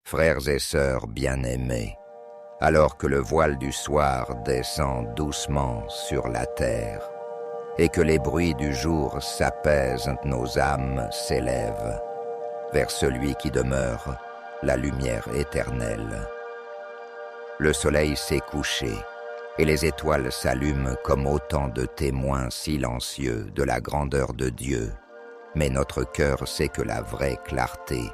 Frères et sœurs bien-aimés, alors que le voile du soir descend doucement sur la terre, et que les bruits du jour s'apaisent, nos âmes s'élèvent vers celui qui demeure, la lumière éternelle. Le soleil s'est couché, et les étoiles s'allument comme autant de témoins silencieux de la grandeur de Dieu, mais notre cœur sait que la vraie clarté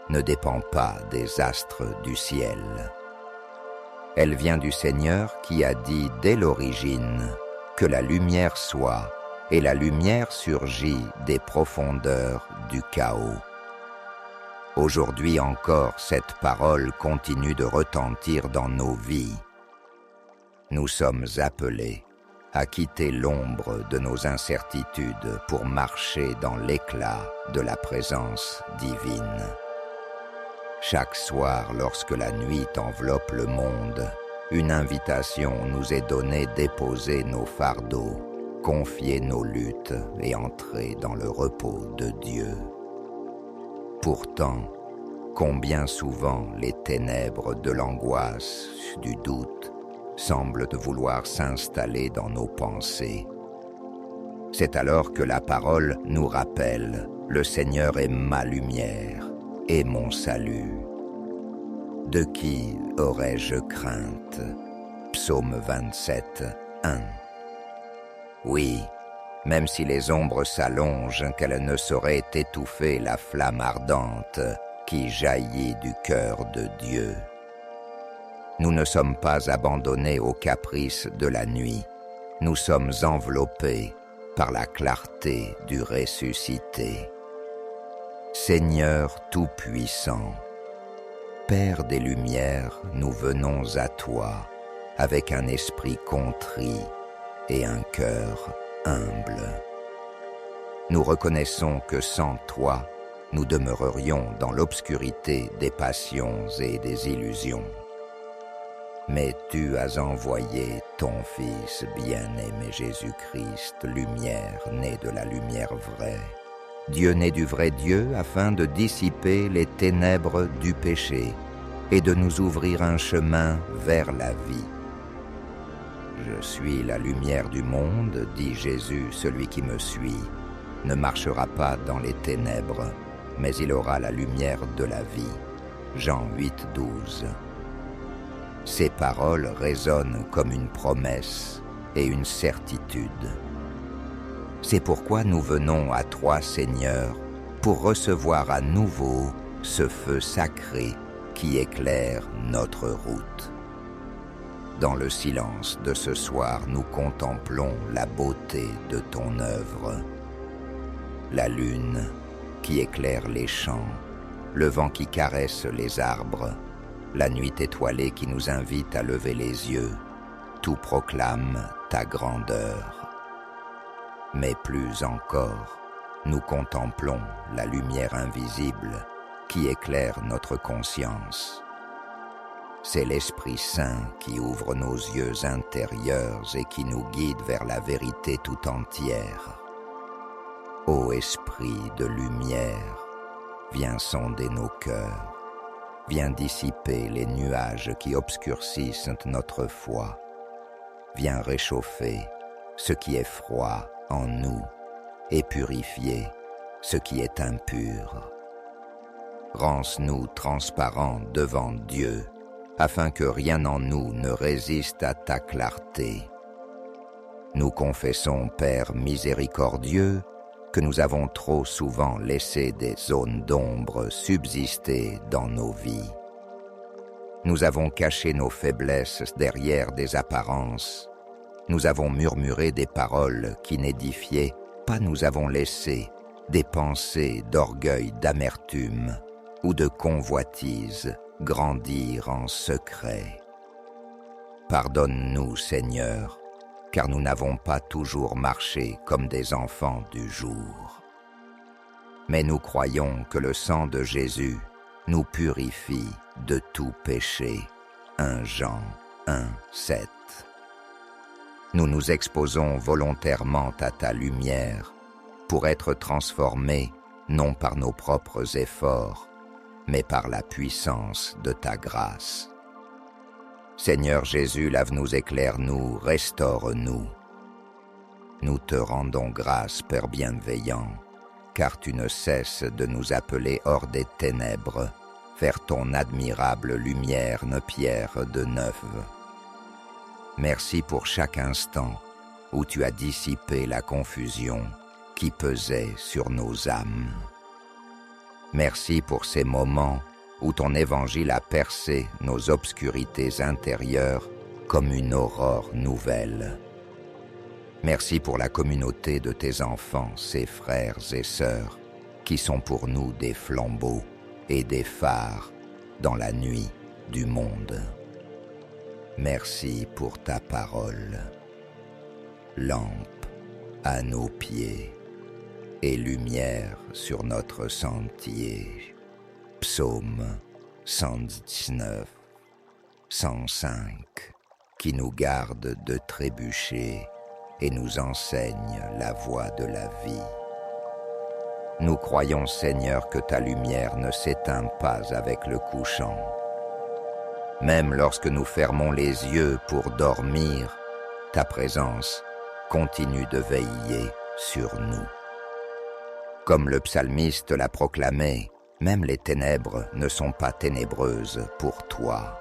ne dépend pas des astres du ciel. Elle vient du Seigneur qui a dit dès l'origine que la lumière soit, et la lumière surgit des profondeurs du chaos. Aujourd'hui encore, cette parole continue de retentir dans nos vies. Nous sommes appelés à quitter l'ombre de nos incertitudes pour marcher dans l'éclat de la présence divine. Chaque soir, lorsque la nuit enveloppe le monde, une invitation nous est donnée d'époser nos fardeaux, confier nos luttes et entrer dans le repos de Dieu. Pourtant, combien souvent les ténèbres de l'angoisse, du doute, semblent vouloir s'installer dans nos pensées. C'est alors que la parole nous rappelle « Le Seigneur est ma lumière et mon salut. De qui aurais-je crainte ?» Psaume 27, 1. Oui, même si les ombres s'allongent, qu'elles ne sauraient étouffer la flamme ardente qui jaillit du cœur de Dieu. Nous ne sommes pas abandonnés aux caprices de la nuit. Nous sommes enveloppés par la clarté du ressuscité. Seigneur Tout-Puissant, Père des Lumières, nous venons à toi avec un esprit contrit et un cœur humble. Nous reconnaissons que sans toi, nous demeurerions dans l'obscurité des passions et des illusions. Mais tu as envoyé ton Fils bien-aimé Jésus-Christ, lumière née de la lumière vraie, Dieu né du vrai Dieu, afin de dissiper les ténèbres du péché et de nous ouvrir un chemin vers la vie. Je suis la lumière du monde, dit Jésus, celui qui me suit ne marchera pas dans les ténèbres, mais il aura la lumière de la vie. Jean 8, 12. Ces paroles résonnent comme une promesse et une certitude. C'est pourquoi nous venons à toi, Seigneur, pour recevoir à nouveau ce feu sacré qui éclaire notre route. Dans le silence de ce soir, nous contemplons la beauté de ton œuvre. La lune qui éclaire les champs, le vent qui caresse les arbres, la nuit étoilée qui nous invite à lever les yeux, tout proclame ta grandeur. Mais plus encore, nous contemplons la lumière invisible qui éclaire notre conscience. C'est l'Esprit Saint qui ouvre nos yeux intérieurs et qui nous guide vers la vérité tout entière. Ô Esprit de lumière, viens sonder nos cœurs, viens dissiper les nuages qui obscurcissent notre foi, viens réchauffer ce qui est froid en nous et purifier ce qui est impur. Rends-nous transparents devant Dieu, afin que rien en nous ne résiste à ta clarté. Nous confessons, Père miséricordieux, que nous avons trop souvent laissé des zones d'ombre subsister dans nos vies. Nous avons caché nos faiblesses derrière des apparences. Nous avons murmuré des paroles qui n'édifiaient pas, nous avons laissé des pensées d'orgueil, d'amertume ou de convoitise grandir en secret. Pardonne-nous, Seigneur, car nous n'avons pas toujours marché comme des enfants du jour. Mais nous croyons que le sang de Jésus nous purifie de tout péché. 1 Jean 1, 7. Nous nous exposons volontairement à ta lumière pour être transformés non par nos propres efforts, mais par la puissance de ta grâce. Seigneur Jésus, lave-nous, éclaire-nous, restaure-nous. Nous te rendons grâce, Père bienveillant, car tu ne cesses de nous appeler hors des ténèbres, vers ton admirable lumière, nos pierres de neuf. Merci pour chaque instant où tu as dissipé la confusion qui pesait sur nos âmes. Merci pour ces moments où ton évangile a percé nos obscurités intérieures comme une aurore nouvelle. Merci pour la communauté de tes enfants, ses frères et sœurs, qui sont pour nous des flambeaux et des phares dans la nuit du monde. Merci pour ta parole, lampe à nos pieds et lumière sur notre sentier. Psaume 119, 105, qui nous garde de trébucher et nous enseigne la voie de la vie. Nous croyons, Seigneur, que ta lumière ne s'éteint pas avec le couchant. Même lorsque nous fermons les yeux pour dormir, ta présence continue de veiller sur nous. Comme le psalmiste l'a proclamé, même les ténèbres ne sont pas ténébreuses pour toi.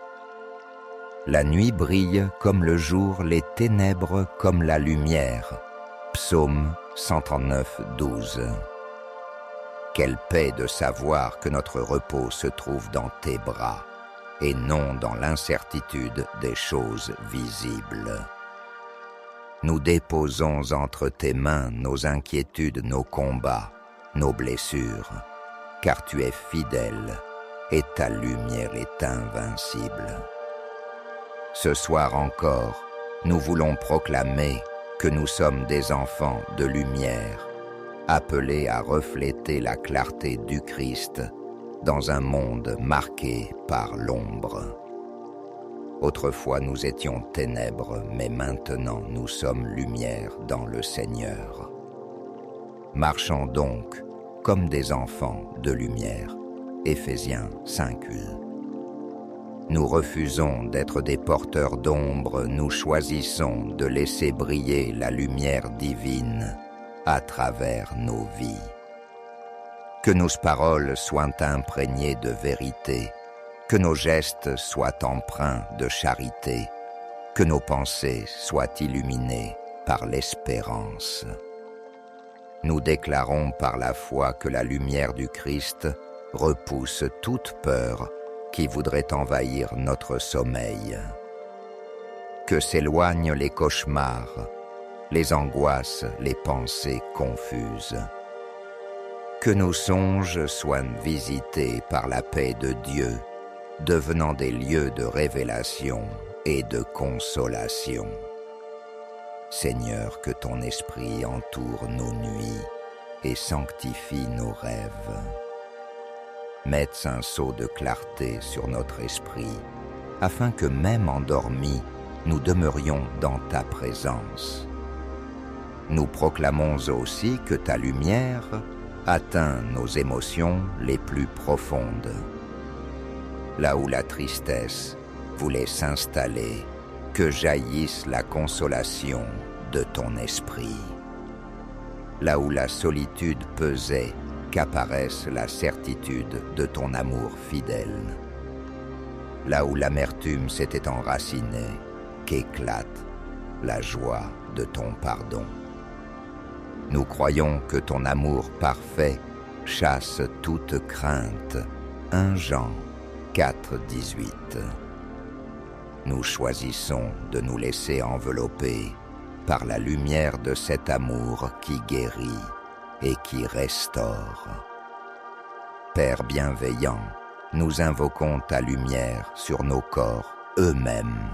La nuit brille comme le jour, les ténèbres comme la lumière. Psaume 139, 12. Quelle paix de savoir que notre repos se trouve dans tes bras et non dans l'incertitude des choses visibles. Nous déposons entre tes mains nos inquiétudes, nos combats, nos blessures, car tu es fidèle et ta lumière est invincible. Ce soir encore, nous voulons proclamer que nous sommes des enfants de lumière, appelés à refléter la clarté du Christ dans un monde marqué par l'ombre. Autrefois nous étions ténèbres, mais maintenant nous sommes lumière dans le Seigneur. Marchons donc comme des enfants de lumière. Éphésiens 5:8. Nous refusons d'être des porteurs d'ombre, nous choisissons de laisser briller la lumière divine à travers nos vies. Que nos paroles soient imprégnées de vérité, que nos gestes soient empreints de charité, que nos pensées soient illuminées par l'espérance. Nous déclarons par la foi que la lumière du Christ repousse toute peur qui voudrait envahir notre sommeil. Que s'éloignent les cauchemars, les angoisses, les pensées confuses. Que nos songes soient visités par la paix de Dieu, devenant des lieux de révélation et de consolation. Seigneur, que ton esprit entoure nos nuits et sanctifie nos rêves. Mette un sceau de clarté sur notre esprit, afin que même endormis, nous demeurions dans ta présence. Nous proclamons aussi que ta lumière atteint nos émotions les plus profondes. Là où la tristesse voulait s'installer, que jaillisse la consolation de ton esprit. Là où la solitude pesait, qu'apparaisse la certitude de ton amour fidèle. Là où l'amertume s'était enracinée, qu'éclate la joie de ton pardon. Nous croyons que ton amour parfait chasse toute crainte. 1 Jean 4:18. Nous choisissons de nous laisser envelopper par la lumière de cet amour qui guérit et qui restaure. Père bienveillant, nous invoquons ta lumière sur nos corps eux-mêmes.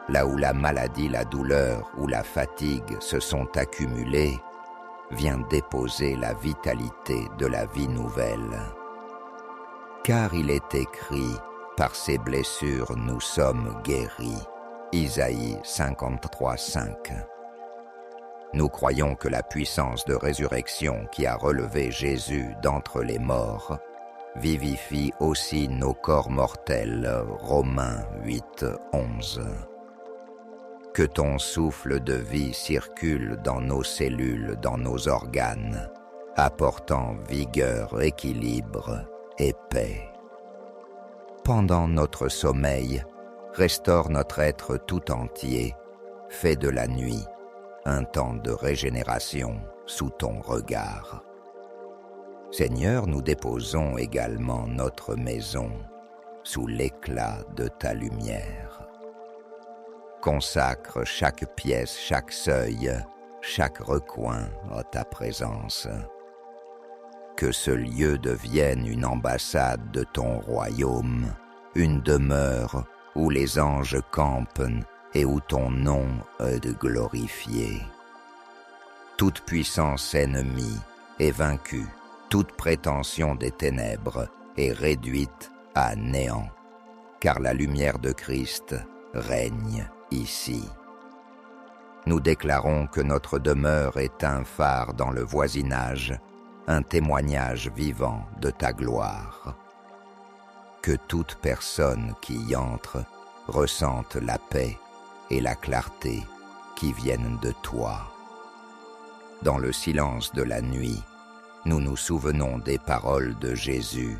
Là où la maladie, la douleur ou la fatigue se sont accumulées, viens déposer la vitalité de la vie nouvelle. Car il est écrit, par ses blessures nous sommes guéris. Isaïe 53:5. Nous croyons que la puissance de résurrection qui a relevé Jésus d'entre les morts vivifie aussi nos corps mortels. Romains 8, 11. Que ton souffle de vie circule dans nos cellules, dans nos organes, apportant vigueur, équilibre et paix. Pendant notre sommeil, restaure notre être tout entier, fais de la nuit un temps de régénération sous ton regard. Seigneur, nous déposons également notre maison sous l'éclat de ta lumière. Consacre chaque pièce, chaque seuil, chaque recoin à ta présence. Que ce lieu devienne une ambassade de ton royaume, une demeure où les anges campent et où ton nom est glorifié. Toute puissance ennemie est vaincue, toute prétention des ténèbres est réduite à néant, car la lumière de Christ règne ici. Nous déclarons que notre demeure est un phare dans le voisinage, un témoignage vivant de ta gloire. Que toute personne qui y entre ressente la paix et la clarté qui viennent de toi. Dans le silence de la nuit, nous nous souvenons des paroles de Jésus.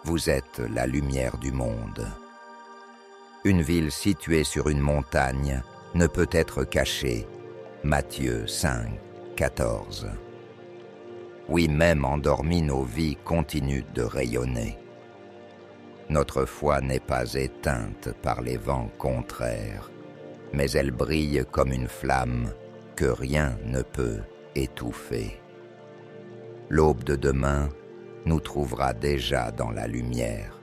Vous êtes la lumière du monde. Une ville située sur une montagne ne peut être cachée. Matthieu 5, 14. Oui, même endormies, nos vies continuent de rayonner. Notre foi n'est pas éteinte par les vents contraires, mais elle brille comme une flamme que rien ne peut étouffer. L'aube de demain nous trouvera déjà dans la lumière,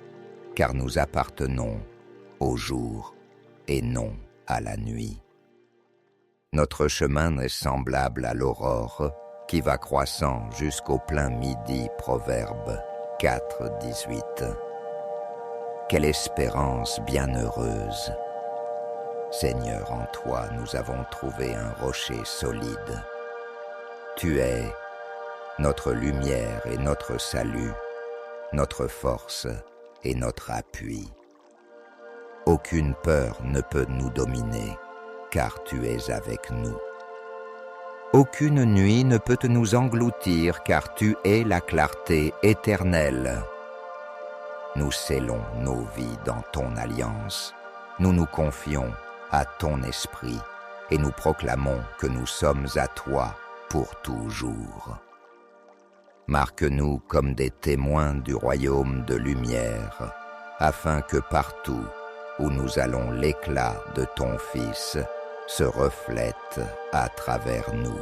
car nous appartenons au jour et non à la nuit. Notre chemin est semblable à l'aurore qui va croissant jusqu'au plein midi. Proverbe 4, 18. Quelle espérance bienheureuse! Seigneur, en toi nous avons trouvé un rocher solide. Tu es notre lumière et notre salut, notre force et notre appui. Aucune peur ne peut nous dominer, car tu es avec nous. Aucune nuit ne peut nous engloutir, car tu es la clarté éternelle. Nous scellons nos vies dans ton alliance, nous nous confions à ton esprit et nous proclamons que nous sommes à toi pour toujours. Marque-nous comme des témoins du royaume de lumière, afin que partout où nous allons l'éclat de ton Fils se reflète à travers nous.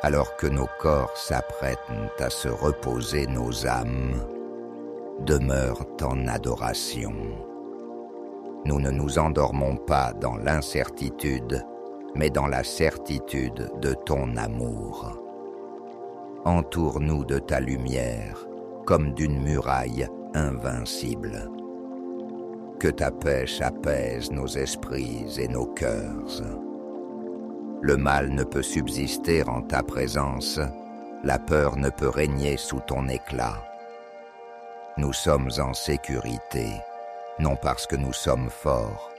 Alors que nos corps s'apprêtent à se reposer, nos âmes demeurent en adoration. Nous ne nous endormons pas dans l'incertitude, mais dans la certitude de ton amour. Entoure-nous de ta lumière, comme d'une muraille invincible. Que ta paix apaise nos esprits et nos cœurs. Le mal ne peut subsister en ta présence, la peur ne peut régner sous ton éclat. Nous sommes en sécurité, non parce que nous sommes forts,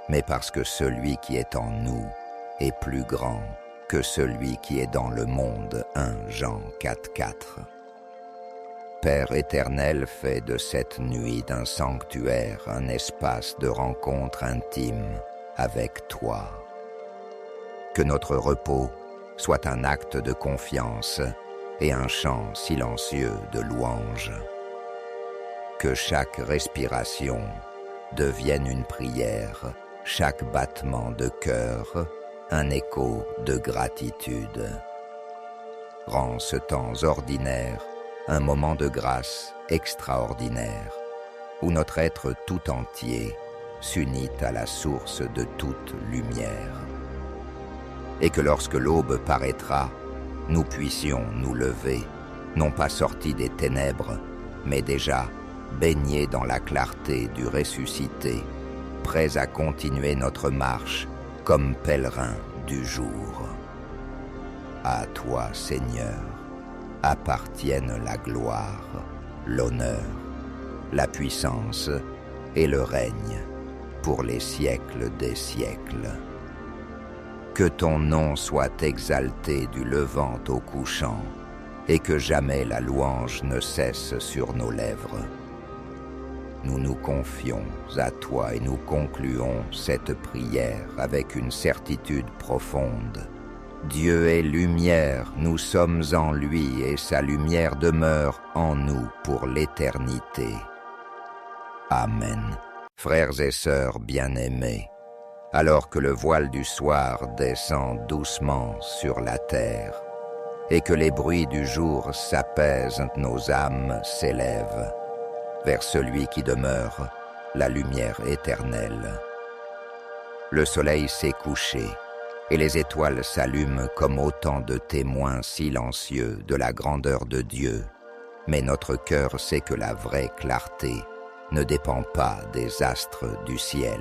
mais parce que celui qui est en nous est plus grand que celui qui est dans le monde. 1 Jean 4, 4. Père éternel, fais de cette nuit d'un sanctuaire un espace de rencontre intime avec toi. Que notre repos soit un acte de confiance et un chant silencieux de louange. Que chaque respiration devienne une prière, chaque battement de cœur un écho de gratitude. Rends ce temps ordinaire un moment de grâce extraordinaire, où notre être tout entier s'unit à la source de toute lumière. Et que lorsque l'aube paraîtra, nous puissions nous lever, non pas sortis des ténèbres, mais déjà baignés dans la clarté du ressuscité, prêts à continuer notre marche comme pèlerins du jour. À toi, Seigneur, appartiennent la gloire, l'honneur, la puissance et le règne pour les siècles des siècles. Que ton nom soit exalté du levant au couchant, et que jamais la louange ne cesse sur nos lèvres. Nous nous confions à toi et nous concluons cette prière avec une certitude profonde. Dieu est lumière, nous sommes en lui et sa lumière demeure en nous pour l'éternité. Amen. Frères et sœurs bien-aimés, alors que le voile du soir descend doucement sur la terre et que les bruits du jour s'apaisent, nos âmes s'élèvent vers celui qui demeure, la lumière éternelle. Le soleil s'est couché et les étoiles s'allument comme autant de témoins silencieux de la grandeur de Dieu, mais notre cœur sait que la vraie clarté ne dépend pas des astres du ciel.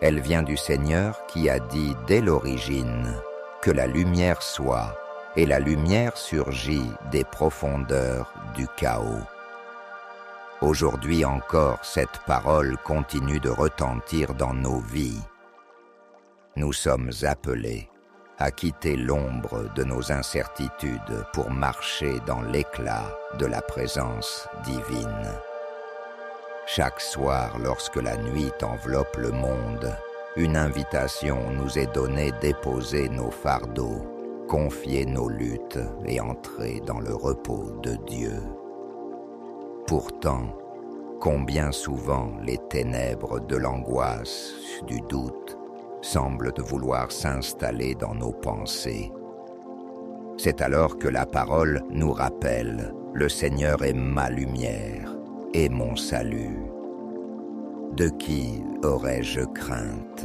Elle vient du Seigneur qui a dit dès l'origine que la lumière soit, et la lumière surgit des profondeurs du chaos. Aujourd'hui encore, cette parole continue de retentir dans nos vies. Nous sommes appelés à quitter l'ombre de nos incertitudes pour marcher dans l'éclat de la présence divine. Chaque soir, lorsque la nuit enveloppe le monde, une invitation nous est donnée d'époser nos fardeaux, confier nos luttes et entrer dans le repos de Dieu. Pourtant, combien souvent les ténèbres de l'angoisse, du doute, semblent vouloir s'installer dans nos pensées. C'est alors que la parole nous rappelle « Le Seigneur est ma lumière et mon salut. De qui aurais-je crainte ?»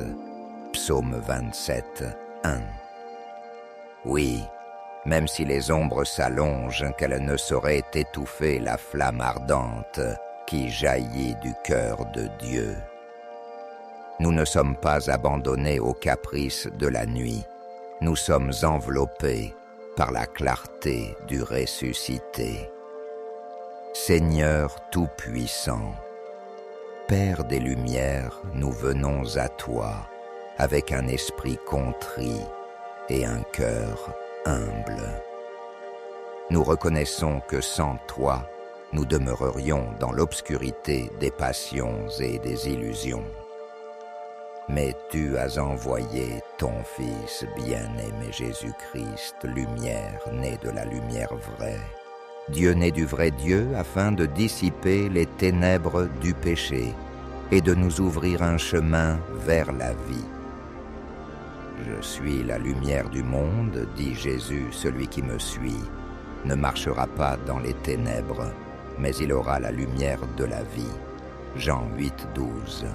Psaume 27, 1. Oui, même si les ombres s'allongent, qu'elles ne sauraient étouffer la flamme ardente qui jaillit du cœur de Dieu. Nous ne sommes pas abandonnés aux caprices de la nuit. Nous sommes enveloppés par la clarté du ressuscité. Seigneur Tout-Puissant, Père des Lumières, nous venons à toi avec un esprit contrit et un cœur humble. Nous reconnaissons que sans toi, nous demeurerions dans l'obscurité des passions et des illusions. Mais tu as envoyé ton Fils bien-aimé Jésus-Christ, lumière née de la lumière vraie, Dieu né du vrai Dieu, afin de dissiper les ténèbres du péché et de nous ouvrir un chemin vers la vie. Je suis la lumière du monde, dit Jésus, celui qui me suit ne marchera pas dans les ténèbres, mais il aura la lumière de la vie. Jean 8, 12.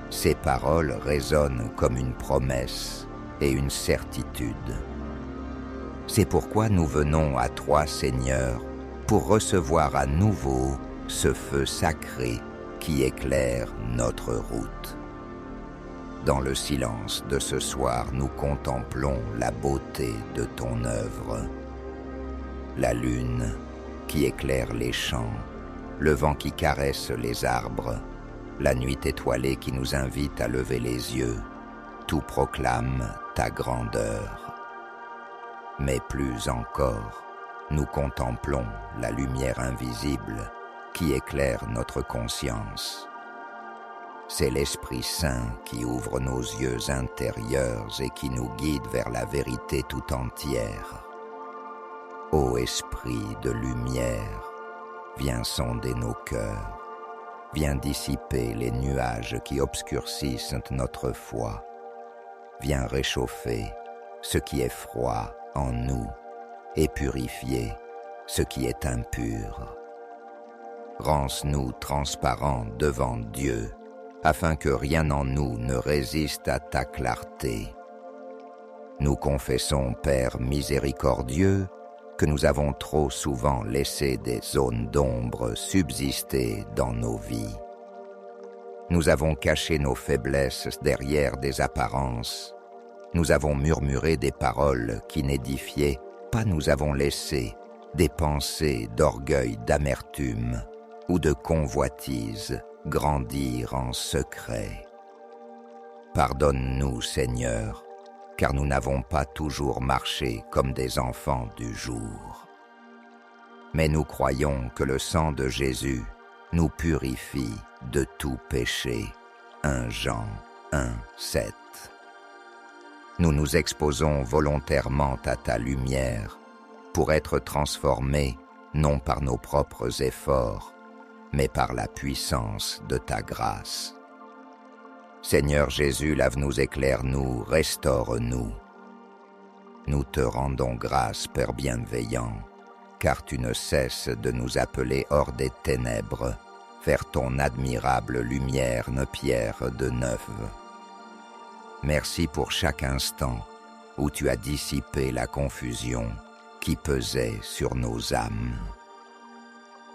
Ces paroles résonnent comme une promesse et une certitude. C'est pourquoi nous venons à toi, Seigneur, pour recevoir à nouveau ce feu sacré qui éclaire notre route. Dans le silence de ce soir, nous contemplons la beauté de ton œuvre. La lune qui éclaire les champs, le vent qui caresse les arbres, la nuit étoilée qui nous invite à lever les yeux, tout proclame ta grandeur. Mais plus encore, nous contemplons la lumière invisible qui éclaire notre conscience. C'est l'Esprit Saint qui ouvre nos yeux intérieurs et qui nous guide vers la vérité tout entière. Ô Esprit de lumière, viens sonder nos cœurs, viens dissiper les nuages qui obscurcissent notre foi, viens réchauffer ce qui est froid en nous et purifier ce qui est impur. Rends-nous transparents devant Dieu, afin que rien en nous ne résiste à ta clarté. Nous confessons, Père miséricordieux, que nous avons trop souvent laissé des zones d'ombre subsister dans nos vies. Nous avons caché nos faiblesses derrière des apparences. Nous avons murmuré des paroles qui n'édifiaient pas, nous avons laissé des pensées d'orgueil, d'amertume ou de convoitise grandir en secret. Pardonne-nous, Seigneur, car nous n'avons pas toujours marché comme des enfants du jour. Mais nous croyons que le sang de Jésus nous purifie de tout péché. 1 Jean 1:7. Nous nous exposons volontairement à ta lumière pour être transformés non par nos propres efforts, mais par la puissance de ta grâce. Seigneur Jésus, lave-nous, éclaire-nous, restaure-nous. Nous te rendons grâce, Père bienveillant, car tu ne cesses de nous appeler hors des ténèbres, vers ton admirable lumière, pierre de neuf. Merci pour chaque instant où tu as dissipé la confusion qui pesait sur nos âmes.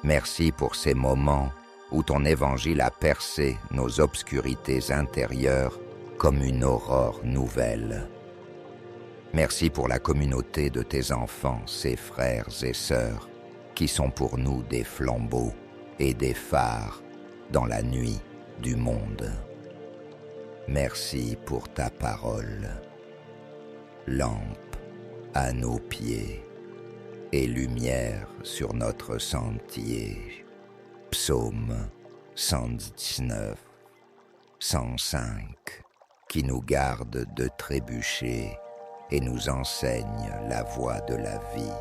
Merci pour ces moments où ton évangile a percé nos obscurités intérieures comme une aurore nouvelle. Merci pour la communauté de tes enfants, ces frères et sœurs, qui sont pour nous des flambeaux et des phares dans la nuit du monde. Merci pour ta parole, lampe à nos pieds et lumière sur notre sentier. Psaume 119, 105, qui nous garde de trébucher et nous enseigne la voie de la vie.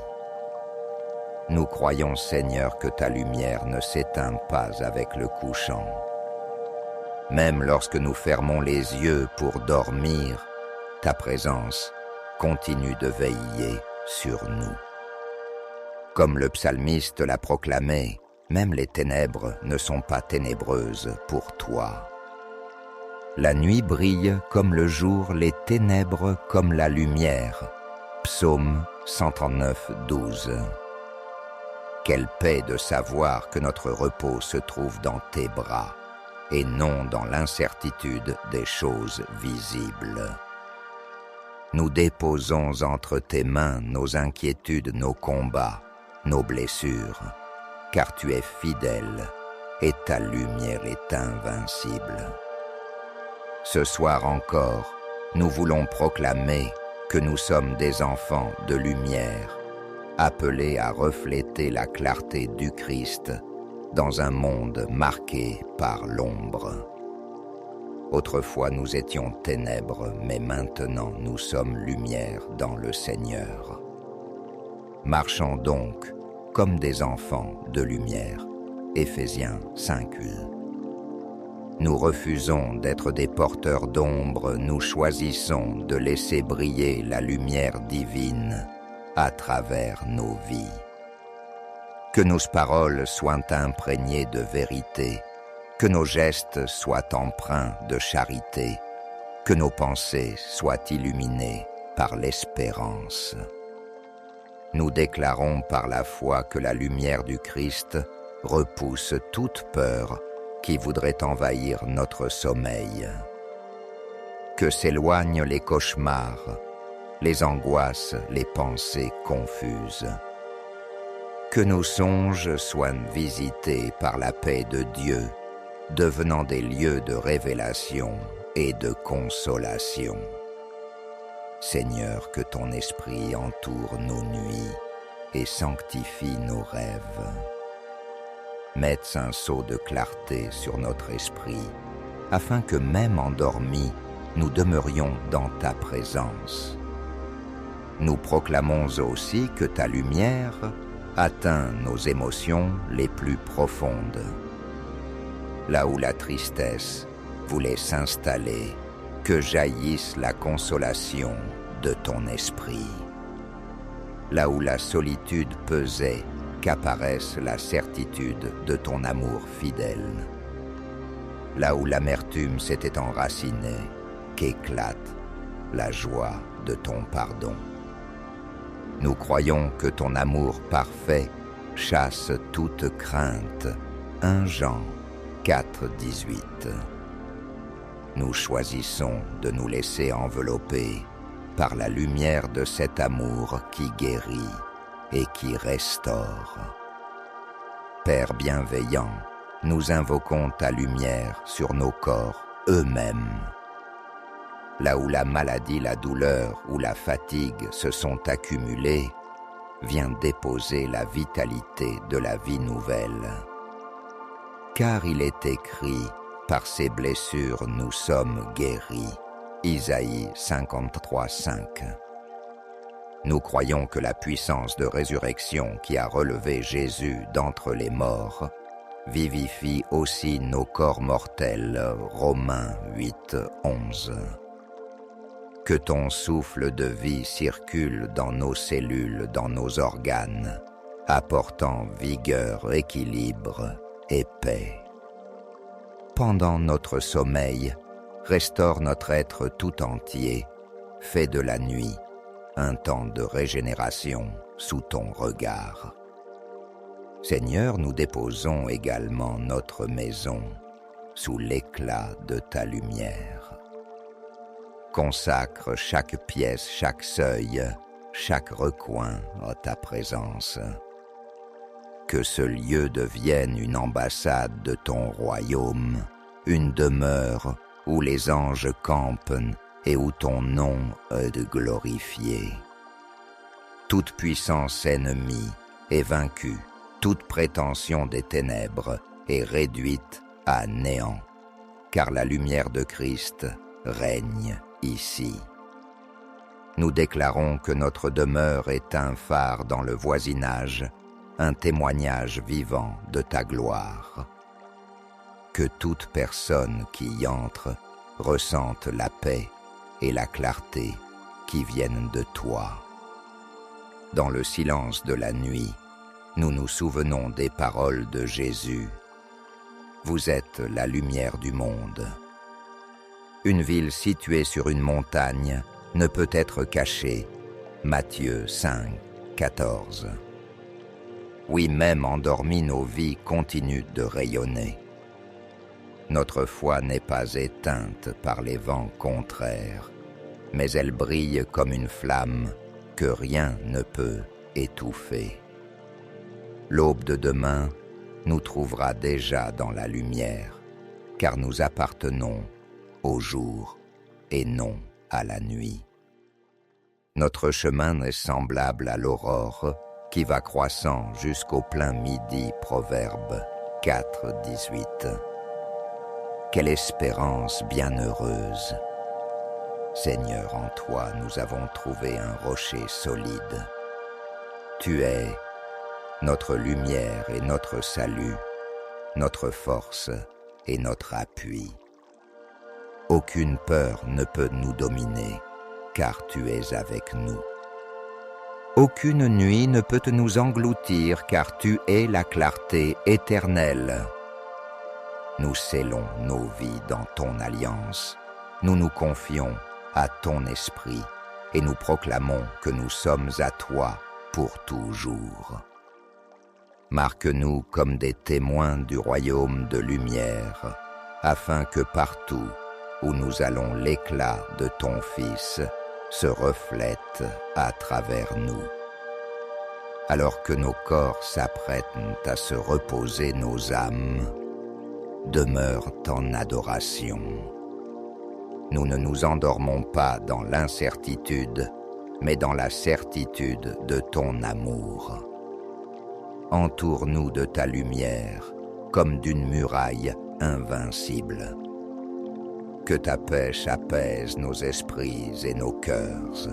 Nous croyons, Seigneur, que ta lumière ne s'éteint pas avec le couchant. Même lorsque nous fermons les yeux pour dormir, ta présence continue de veiller sur nous. Comme le psalmiste l'a proclamé, même les ténèbres ne sont pas ténébreuses pour toi. La nuit brille comme le jour, les ténèbres comme la lumière. Psaume 139, 12. Quelle paix de savoir que notre repos se trouve dans tes bras et non dans l'incertitude des choses visibles. Nous déposons entre tes mains nos inquiétudes, nos combats, nos blessures, car tu es fidèle et ta lumière est invincible. Ce soir encore, nous voulons proclamer que nous sommes des enfants de lumière, appelés à refléter la clarté du Christ dans un monde marqué par l'ombre. Autrefois nous étions ténèbres, mais maintenant nous sommes lumière dans le Seigneur. Marchons donc comme des enfants de lumière. Éphésiens 5:8. Nous refusons d'être des porteurs d'ombre, nous choisissons de laisser briller la lumière divine à travers nos vies. Que nos paroles soient imprégnées de vérité, que nos gestes soient empreints de charité, que nos pensées soient illuminées par l'espérance. Nous déclarons par la foi que la lumière du Christ repousse toute peur qui voudrait envahir notre sommeil. Que s'éloignent les cauchemars, les angoisses, les pensées confuses. Que nos songes soient visités par la paix de Dieu, devenant des lieux de révélation et de consolation. Seigneur, que ton esprit entoure nos nuits et sanctifie nos rêves. Mette un sceau de clarté sur notre esprit, afin que même endormis, nous demeurions dans ta présence. Nous proclamons aussi que ta lumière atteint nos émotions les plus profondes. Là où la tristesse voulait s'installer, que jaillisse la consolation de ton esprit. Là où la solitude pesait, qu'apparaisse la certitude de ton amour fidèle. Là où l'amertume s'était enracinée, qu'éclate la joie de ton pardon. Nous croyons que ton amour parfait chasse toute crainte. 1 Jean 4:18. Nous choisissons de nous laisser envelopper par la lumière de cet amour qui guérit et qui restaure. Père bienveillant, nous invoquons ta lumière sur nos corps eux-mêmes. Là où la maladie, la douleur ou la fatigue se sont accumulées, viens déposer la vitalité de la vie nouvelle. Car il est écrit, par ses blessures nous sommes guéris. Isaïe 53:5. Nous croyons que la puissance de résurrection qui a relevé Jésus d'entre les morts vivifie aussi nos corps mortels. Romains 8:11. Que ton souffle de vie circule dans nos cellules, dans nos organes, apportant vigueur, équilibre et paix. Pendant notre sommeil, restaure notre être tout entier, fais de la nuit un temps de régénération sous ton regard. Seigneur, nous déposons également notre maison sous l'éclat de ta lumière. Consacre chaque pièce, chaque seuil, chaque recoin à ta présence. Que ce lieu devienne une ambassade de ton royaume, une demeure où les anges campent et où ton nom est glorifié. Toute puissance ennemie est vaincue, toute prétention des ténèbres est réduite à néant, car la lumière de Christ règne ici. Nous déclarons que notre demeure est un phare dans le voisinage, un témoignage vivant de ta gloire. Que toute personne qui y entre ressente la paix et la clarté qui viennent de toi. Dans le silence de la nuit, nous nous souvenons des paroles de Jésus. Vous êtes la lumière du monde. Une ville située sur une montagne ne peut être cachée. Matthieu 5:14. Oui, même endormies, nos vies continuent de rayonner. Notre foi n'est pas éteinte par les vents contraires, mais elle brille comme une flamme que rien ne peut étouffer. L'aube de demain nous trouvera déjà dans la lumière, car nous appartenons au jour et non à la nuit. Notre chemin est semblable à l'aurore qui va croissant jusqu'au plein midi. Proverbe 4:18. Quelle espérance bienheureuse! Seigneur, en toi nous avons trouvé un rocher solide. Tu es notre lumière et notre salut, notre force et notre appui. Aucune peur ne peut nous dominer, car tu es avec nous. Aucune nuit ne peut nous engloutir, car tu es la clarté éternelle. Nous scellons nos vies dans ton alliance, nous nous confions à ton esprit et nous proclamons que nous sommes à toi pour toujours. Marque-nous comme des témoins du royaume de lumière, afin que partout où nous allons l'éclat de ton Fils se reflète à travers nous. Alors que nos corps s'apprêtent à se reposer, nos âmes demeurent en adoration. Nous ne nous endormons pas dans l'incertitude, mais dans la certitude de ton amour. Entoure-nous de ta lumière, comme d'une muraille invincible. Que ta paix apaise nos esprits et nos cœurs.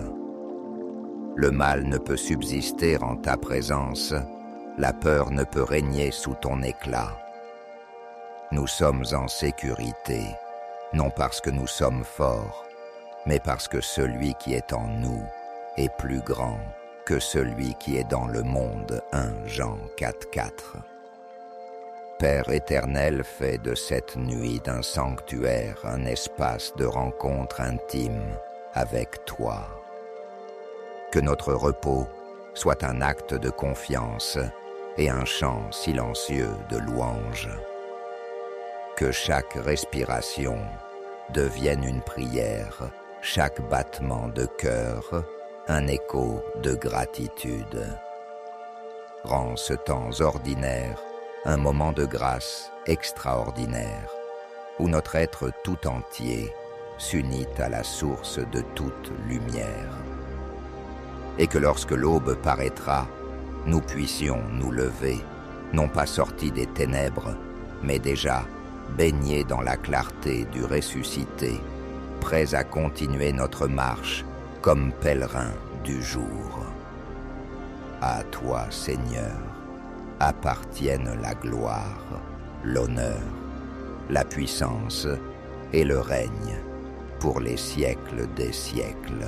Le mal ne peut subsister en ta présence, la peur ne peut régner sous ton éclat. Nous sommes en sécurité, non parce que nous sommes forts, mais parce que celui qui est en nous est plus grand que celui qui est dans le monde. 1 Jean 4:4. Père éternel, fais de cette nuit d'un sanctuaire un espace de rencontre intime avec toi. Que notre repos soit un acte de confiance et un chant silencieux de louange. Que chaque respiration devienne une prière, chaque battement de cœur un écho de gratitude. rend ce temps ordinaire un moment de grâce extraordinaire, où notre être tout entier s'unit à la source de toute lumière. Et que lorsque l'aube paraîtra, nous puissions nous lever, non pas sortis des ténèbres, mais déjà baignés dans la clarté du ressuscité, prêts à continuer notre marche comme pèlerins du jour. À toi, Seigneur, appartiennent la gloire, l'honneur, la puissance et le règne pour les siècles des siècles.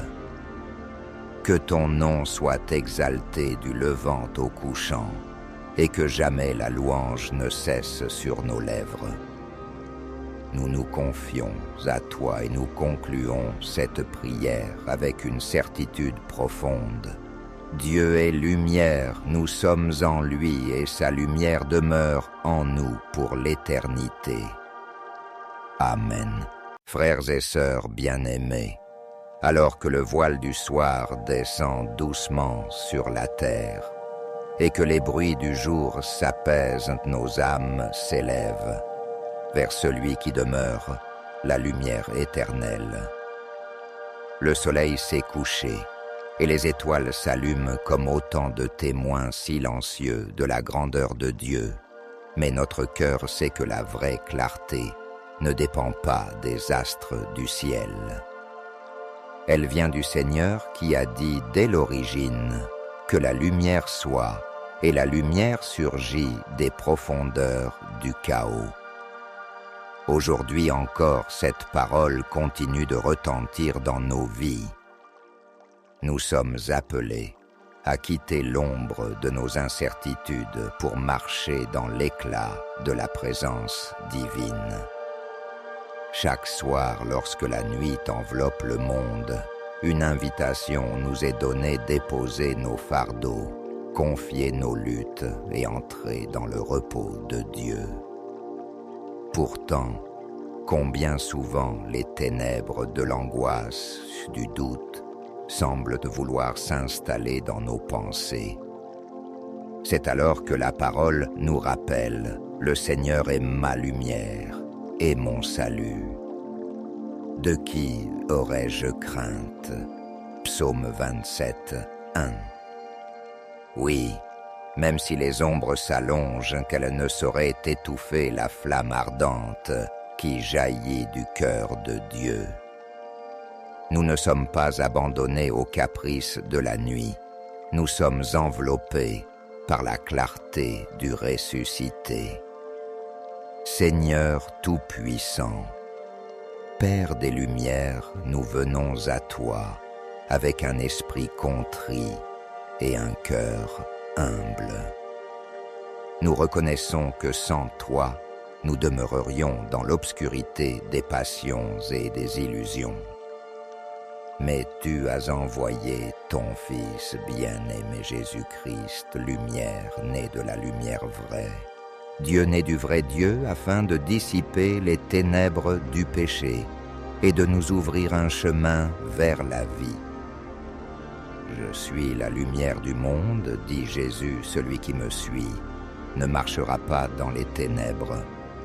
Que ton nom soit exalté du levant au couchant, et que jamais la louange ne cesse sur nos lèvres. Nous nous confions à toi et nous concluons cette prière avec une certitude profonde. Dieu est lumière, nous sommes en lui et sa lumière demeure en nous pour l'éternité. Amen. Frères et sœurs bien-aimés, alors que le voile du soir descend doucement sur la terre et que les bruits du jour s'apaisent, nos âmes s'élèvent vers celui qui demeure, la lumière éternelle. Le soleil s'est couché et les étoiles s'allument comme autant de témoins silencieux de la grandeur de Dieu, mais notre cœur sait que la vraie clarté ne dépend pas des astres du ciel. Elle vient du Seigneur qui a dit dès l'origine que la lumière soit, et la lumière surgit des profondeurs du chaos. Aujourd'hui encore, cette parole continue de retentir dans nos vies. Nous sommes appelés à quitter l'ombre de nos incertitudes pour marcher dans l'éclat de la présence divine. Chaque soir, lorsque la nuit enveloppe le monde, une invitation nous est donnée d'époser nos fardeaux, confier nos luttes et entrer dans le repos de Dieu. Pourtant, combien souvent les ténèbres de l'angoisse, du doute, semblent vouloir s'installer dans nos pensées. C'est alors que la parole nous rappelle « Le Seigneur est ma lumière et mon salut. De qui aurais-je crainte ?» Psaume 27, 1. Oui, même si les ombres s'allongent, qu'elles ne sauraient étouffer la flamme ardente qui jaillit du cœur de Dieu. Nous ne sommes pas abandonnés aux caprices de la nuit. Nous sommes enveloppés par la clarté du ressuscité. Seigneur Tout-Puissant, Père des Lumières, nous venons à toi avec un esprit contrit et un cœur humble. Nous reconnaissons que sans toi, nous demeurerions dans l'obscurité des passions et des illusions. Mais tu as envoyé ton Fils bien-aimé Jésus-Christ, lumière née de la lumière vraie, Dieu né du vrai Dieu, afin de dissiper les ténèbres du péché et de nous ouvrir un chemin vers la vie. Je suis la lumière du monde, dit Jésus, celui qui me suit ne marchera pas dans les ténèbres,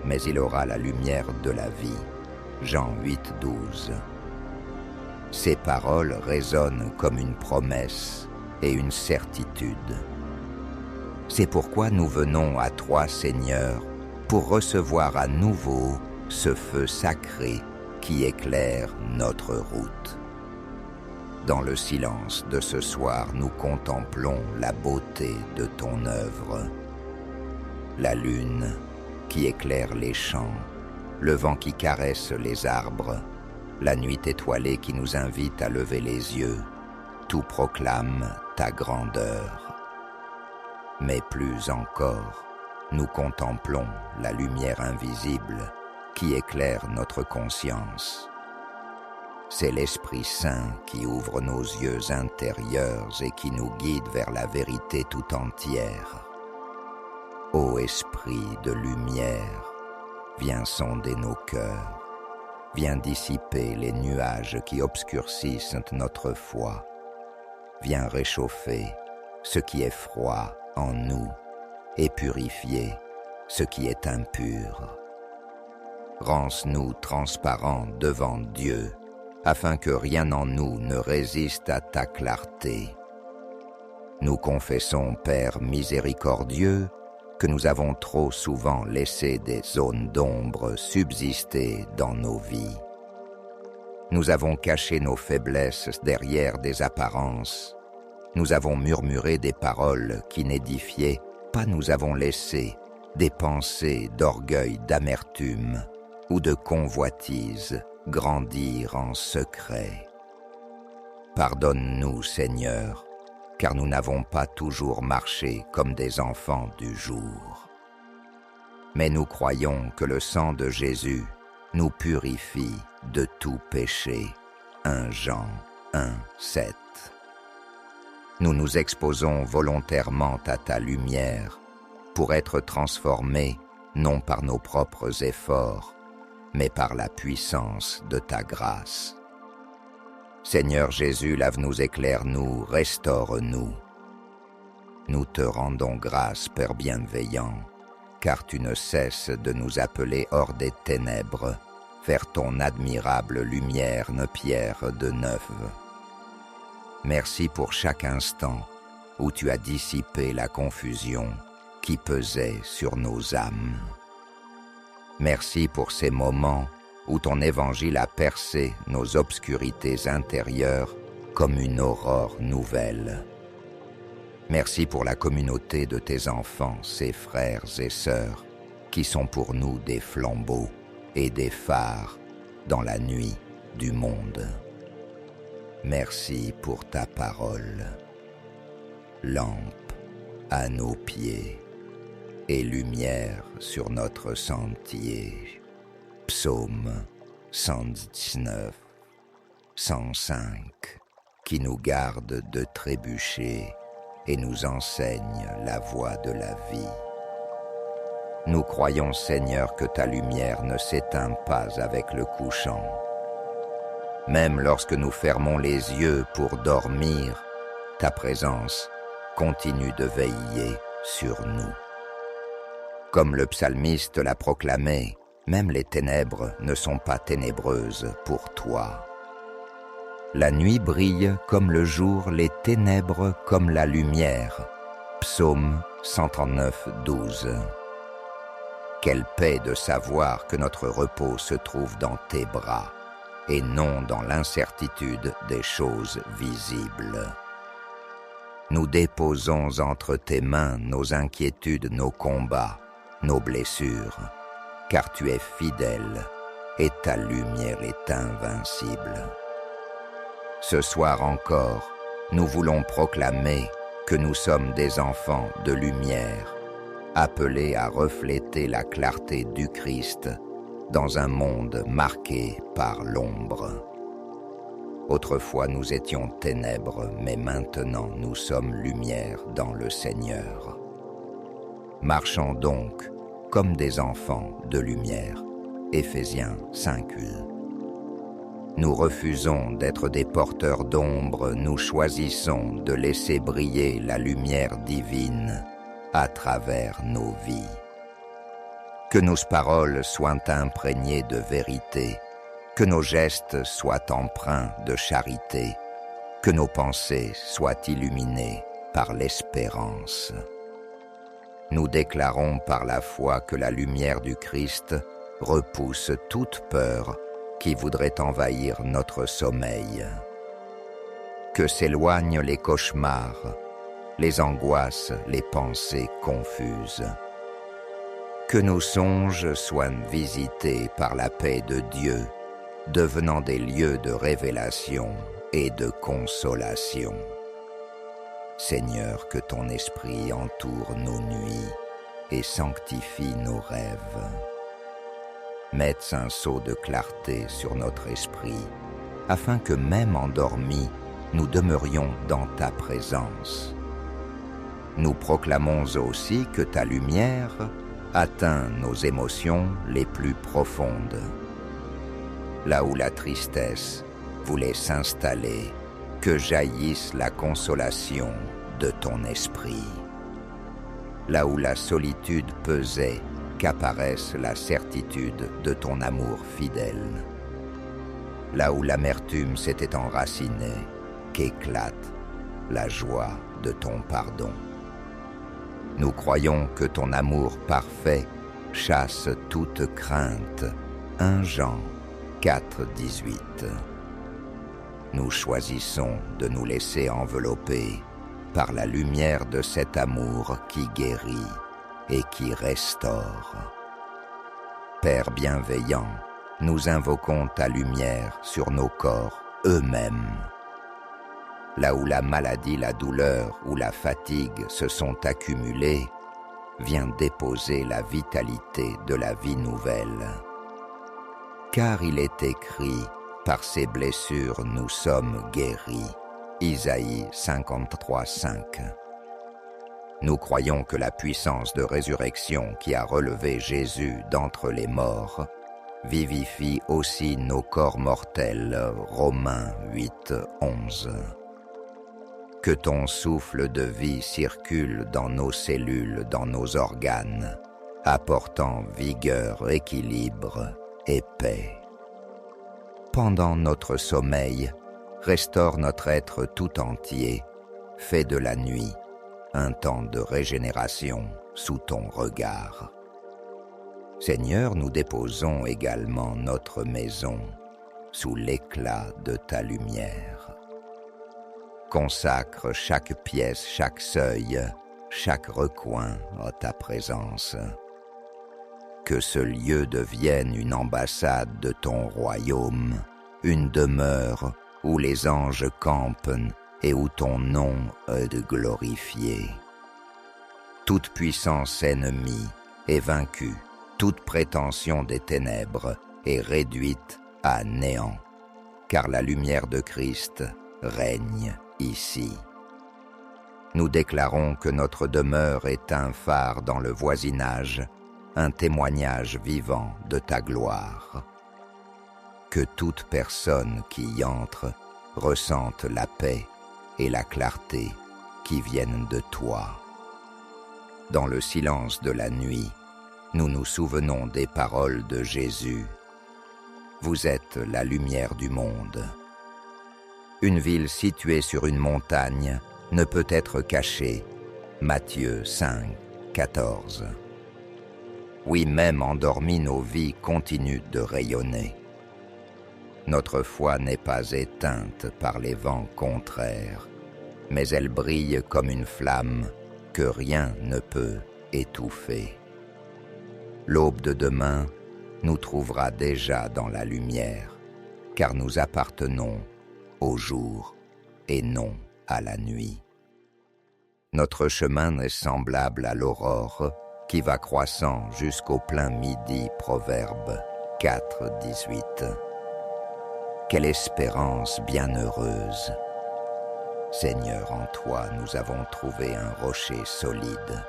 mais il aura la lumière de la vie. Jean 8, 12. Ces paroles résonnent comme une promesse et une certitude. C'est pourquoi nous venons à toi, Seigneur, pour recevoir à nouveau ce feu sacré qui éclaire notre route. Dans le silence de ce soir, nous contemplons la beauté de ton œuvre. La lune qui éclaire les champs, le vent qui caresse les arbres, la nuit étoilée qui nous invite à lever les yeux, tout proclame ta grandeur. Mais plus encore, nous contemplons la lumière invisible qui éclaire notre conscience. C'est l'Esprit Saint qui ouvre nos yeux intérieurs et qui nous guide vers la vérité tout entière. Ô Esprit de lumière, viens sonder nos cœurs, viens dissiper les nuages qui obscurcissent notre foi, viens réchauffer ce qui est froid en nous et purifier ce qui est impur. Rends-nous transparents devant Dieu, afin que rien en nous ne résiste à ta clarté. Nous confessons, Père miséricordieux, que nous avons trop souvent laissé des zones d'ombre subsister dans nos vies. Nous avons caché nos faiblesses derrière des apparences. Nous avons murmuré des paroles qui n'édifiaient, pas nous avons laissé des pensées d'orgueil, d'amertume ou de convoitise grandir en secret. Pardonne-nous, Seigneur, car nous n'avons pas toujours marché comme des enfants du jour. Mais nous croyons que le sang de Jésus nous purifie de tout péché. 1 Jean 1, 7. Nous nous exposons volontairement à ta lumière pour être transformés non par nos propres efforts, mais par la puissance de ta grâce. Seigneur Jésus, lave-nous, éclaire-nous, restaure-nous. Nous te rendons grâce, Père bienveillant, car tu ne cesses de nous appeler hors des ténèbres, vers ton admirable lumière ne pierre de neuf. Merci pour chaque instant où tu as dissipé la confusion qui pesait sur nos âmes. Merci pour ces moments où ton évangile a percé nos obscurités intérieures comme une aurore nouvelle. Merci pour la communauté de tes enfants, ces frères et sœurs, qui sont pour nous des flambeaux et des phares dans la nuit du monde. Merci pour ta parole, lampe à nos pieds et lumière sur notre sentier. Psaume 119, 105, qui nous garde de trébucher et nous enseigne la voie de la vie. Nous croyons, Seigneur, que ta lumière ne s'éteint pas avec le couchant. Même lorsque nous fermons les yeux pour dormir, ta présence continue de veiller sur nous. Comme le psalmiste l'a proclamé, même les ténèbres ne sont pas ténébreuses pour toi. La nuit brille comme le jour, les ténèbres comme la lumière. Psaume 139, 12. Quelle paix de savoir que notre repos se trouve dans tes bras et non dans l'incertitude des choses visibles. Nous déposons entre tes mains nos inquiétudes, nos combats, nos blessures, car tu es fidèle et ta lumière est invincible. Ce soir encore, nous voulons proclamer que nous sommes des enfants de lumière, appelés à refléter la clarté du Christ dans un monde marqué par l'ombre. Autrefois nous étions ténèbres, mais maintenant nous sommes lumière dans le Seigneur. Marchons donc comme des enfants de lumière. Éphésiens 5:8. Nous refusons d'être des porteurs d'ombre, nous choisissons de laisser briller la lumière divine à travers nos vies. Que nos paroles soient imprégnées de vérité, que nos gestes soient empreints de charité, que nos pensées soient illuminées par l'espérance. Nous déclarons par la foi que la lumière du Christ repousse toute peur qui voudrait envahir notre sommeil. Que s'éloignent les cauchemars, les angoisses, les pensées confuses. Que nos songes soient visités par la paix de Dieu, devenant des lieux de révélation et de consolation. Seigneur, que ton esprit entoure nos nuits et sanctifie nos rêves. Mette un sceau de clarté sur notre esprit, afin que même endormis, nous demeurions dans ta présence. Nous proclamons aussi que ta lumière atteint nos émotions les plus profondes. Là où la tristesse voulait s'installer, que jaillisse la consolation de ton esprit. là où la solitude pesait, qu'apparaisse la certitude de ton amour fidèle. Là où l'amertume s'était enracinée, qu'éclate la joie de ton pardon. Nous croyons que ton amour parfait chasse toute crainte. 1 Jean 4,18. Nous choisissons de nous laisser envelopper par la lumière de cet amour qui guérit et qui restaure. Père bienveillant, nous invoquons ta lumière sur nos corps eux-mêmes. Là où la maladie, la douleur ou la fatigue se sont accumulées, viens déposer la vitalité de la vie nouvelle. Car il est écrit, par ses blessures nous sommes guéris. Isaïe 53,5. Nous croyons que la puissance de résurrection qui a relevé Jésus d'entre les morts vivifie aussi nos corps mortels. Romains 8,11. Que ton souffle de vie circule dans nos cellules, dans nos organes, apportant vigueur, équilibre et paix. Pendant notre sommeil, restaure notre être tout entier, fais de la nuit un temps de régénération sous ton regard. Seigneur, nous déposons également notre maison sous l'éclat de ta lumière. Consacre chaque pièce, chaque seuil, chaque recoin à ta présence. Que ce lieu devienne une ambassade de ton royaume, une demeure où les anges campent et où ton nom est glorifié. Toute puissance ennemie est vaincue, toute prétention des ténèbres est réduite à néant, car la lumière de Christ règne ici. Nous déclarons que notre demeure est un phare dans le voisinage, un témoignage vivant de ta gloire. Que toute personne qui y entre ressente la paix et la clarté qui viennent de toi. Dans le silence de la nuit, nous nous souvenons des paroles de Jésus. Vous êtes la lumière du monde. Une ville située sur une montagne ne peut être cachée. Matthieu 5,14. Oui, même endormis, nos vies continuent de rayonner. Notre foi n'est pas éteinte par les vents contraires, mais elle brille comme une flamme que rien ne peut étouffer. L'aube de demain nous trouvera déjà dans la lumière, car nous appartenons au jour et non à la nuit. Notre chemin est semblable à l'aurore qui va croissant jusqu'au plein midi. Proverbe 4,18. Quelle espérance bienheureuse! Seigneur, en toi nous avons trouvé un rocher solide.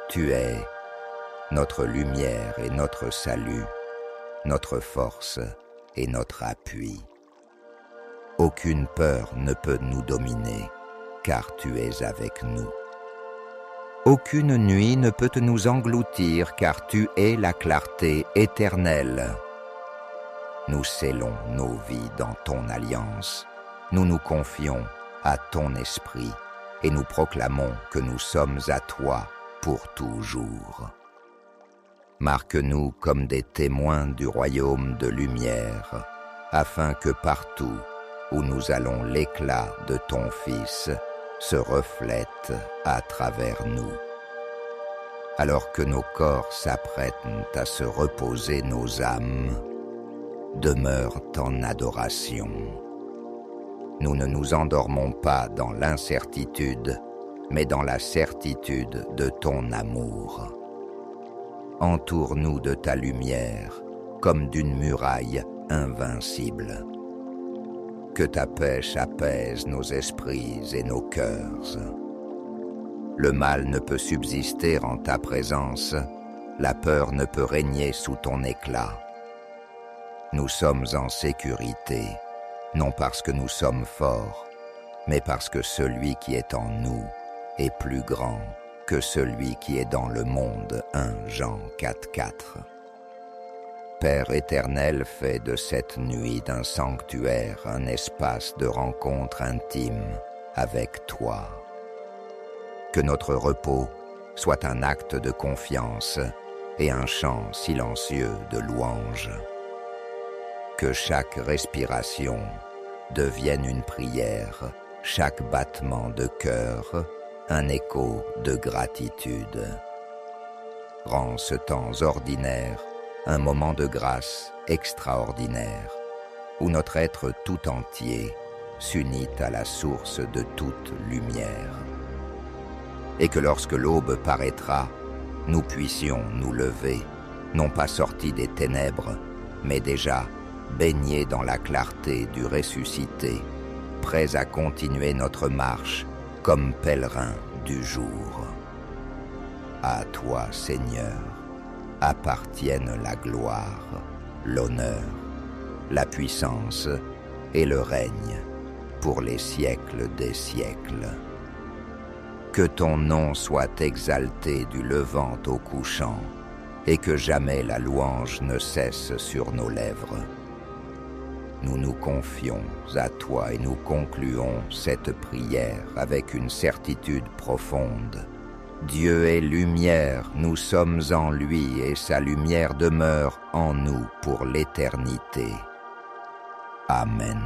Tu es notre lumière et notre salut, notre force et notre appui. Aucune peur ne peut nous dominer, car tu es avec nous. Aucune nuit ne peut nous engloutir, car tu es la clarté éternelle. Nous scellons nos vies dans ton alliance, nous nous confions à ton esprit et nous proclamons que nous sommes à toi pour toujours. Marque-nous comme des témoins du royaume de lumière, afin que partout où nous allons l'éclat de ton Fils se reflète à travers nous. Alors que nos corps s'apprêtent à se reposer, nos âmes demeurent en adoration. Nous ne nous endormons pas dans l'incertitude, mais dans la certitude de ton amour. Entoure-nous de ta lumière, comme d'une muraille invincible. Que ta paix apaise nos esprits et nos cœurs. Le mal ne peut subsister en ta présence, la peur ne peut régner sous ton éclat. Nous sommes en sécurité, non parce que nous sommes forts, mais parce que celui qui est en nous est plus grand que celui qui est dans le monde. 1 Jean 4,4. Père éternel, fais de cette nuit d'un sanctuaire un espace de rencontre intime avec toi. Que notre repos soit un acte de confiance et un chant silencieux de louange. Que chaque respiration devienne une prière, chaque battement de cœur un écho de gratitude. Rends ce temps ordinaire un moment de grâce extraordinaire, où notre être tout entier s'unit à la source de toute lumière. Et que lorsque l'aube paraîtra, nous puissions nous lever, non pas sortis des ténèbres, mais déjà baignés dans la clarté du ressuscité, prêts à continuer notre marche comme pèlerins du jour. À toi, Seigneur, appartiennent la gloire, l'honneur, la puissance et le règne pour les siècles des siècles. Que ton nom soit exalté du levant au couchant, et que jamais la louange ne cesse sur nos lèvres. Nous nous confions à toi et nous concluons cette prière avec une certitude profonde. Dieu est lumière, nous sommes en lui et sa lumière demeure en nous pour l'éternité. Amen.